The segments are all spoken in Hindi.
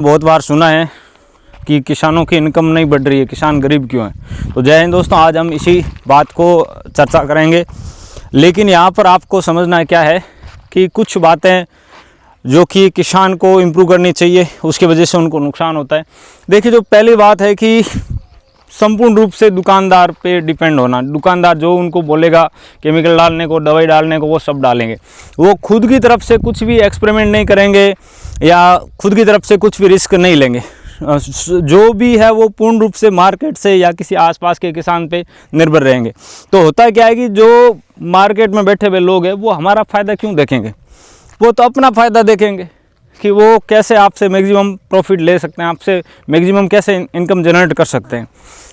बहुत बार सुना है कि किसानों की इनकम नहीं बढ़ रही है, किसान गरीब क्यों है। तो जय हिंद दोस्तों, आज हम इसी बात को चर्चा करेंगे। लेकिन यहाँ पर आपको समझना क्या है कि कुछ बातें जो कि किसान को इम्प्रूव करनी चाहिए, उसकी वजह से उनको नुकसान होता है। देखिए, जो पहली बात है कि संपूर्ण रूप से दुकानदार पे डिपेंड होना। दुकानदार जो उनको बोलेगा केमिकल डालने को, दवाई डालने को, वो सब डालेंगे। वो खुद की तरफ से कुछ भी एक्सपेरिमेंट नहीं करेंगे या खुद की तरफ से कुछ भी रिस्क नहीं लेंगे। जो भी है वो पूर्ण रूप से मार्केट से या किसी आसपास के किसान पे निर्भर रहेंगे। तो होता क्या है कि जो मार्केट में बैठे हुए लोग हैं वो हमारा फ़ायदा क्यों देखेंगे, वो तो अपना फ़ायदा देखेंगे कि वो कैसे आपसे मैक्सिमम प्रॉफिट ले सकते हैं, आपसे मैक्सिमम कैसे इनकम जनरेट कर सकते हैं।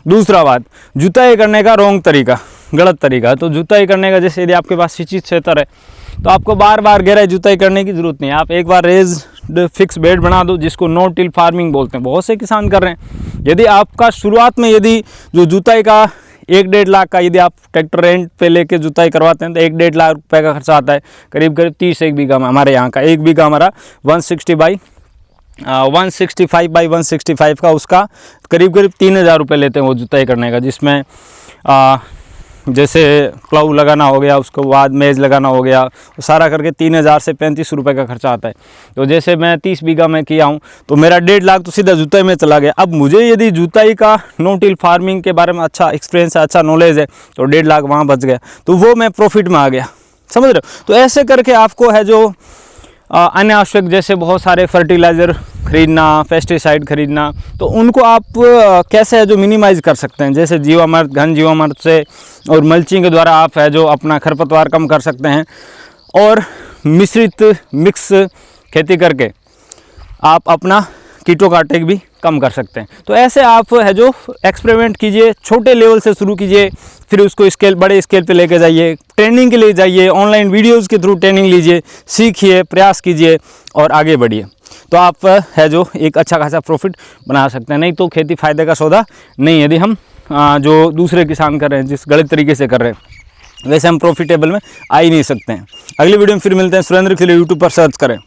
दूसरा बात, जुताई करने का रॉन्ग तरीका, गलत तरीका। तो जुताई करने का, जैसे यदि आपके पास सिंचित क्षेत्र है तो आपको बार बार गहराई जुताई करने की ज़रूरत नहीं है। आप एक बार रेज्ड फिक्स बेड बना दो, जिसको नो टिल फार्मिंग बोलते हैं। बहुत से किसान कर रहे हैं। यदि आपका शुरुआत में यदि जो जुताई का 1-1.5 लाख का यदि आप ट्रैक्टर रेंट पे लेके जुताई करवाते हैं तो 1-1.5 लाख रुपए का खर्चा आता है करीब 30 एक बीघा में। हमारे यहाँ का एक बीघा हमारा 165 बाई 165 का, उसका करीब 3,000 रुपये लेते हैं वो जुताई करने का, जिसमें जैसे प्लाऊ लगाना हो गया, उसके बाद मेज़ लगाना हो गया, सारा करके 3,000 से 35 रुपये का खर्चा आता है। तो जैसे मैं 30 बीघा में किया हूँ तो मेरा 1.5 लाख तो सीधा जुताई में चला गया। अब मुझे यदि जुताई का नो टिल फार्मिंग के बारे में अच्छा एक्सपीरियंस है, अच्छा नॉलेज है, तो 1.5 लाख वहाँ बच गया, तो वो मैं प्रॉफिट में आ गया। समझ रहे हो? तो ऐसे करके आपको है जो अनावश्यक, जैसे बहुत सारे फर्टिलाइज़र खरीदना, पेस्टिसाइड खरीदना, तो उनको आप कैसे है जो मिनिमाइज़ कर सकते हैं। जैसे जीवामृत, घन जीवामृत से और मल्चिंग के द्वारा आप है जो अपना खरपतवार कम कर सकते हैं। और मिश्रित मिक्स खेती करके आप अपना कीटों का अटैक भी कम कर सकते हैं। तो ऐसे आप है जो एक्सपेरिमेंट कीजिए, छोटे लेवल से शुरू कीजिए, फिर उसको बड़े स्केल पे लेके जाइए, ट्रेनिंग के लिए जाइए, ऑनलाइन वीडियोज़ के थ्रू ट्रेनिंग लीजिए, सीखिए, प्रयास कीजिए और आगे बढ़िए। तो आप है जो एक अच्छा खासा प्रॉफिट बना सकते हैं। नहीं तो खेती फ़ायदे का सौदा नहीं। यदि हम जो दूसरे किसान कर रहे हैं, जिस गलत तरीके से कर रहे हैं, वैसे हम प्रॉफिटेबल में आ ही नहीं सकते हैं। अगली वीडियो में फिर मिलते हैं। सुरेंद्र के लिए यूट्यूब पर सर्च करें।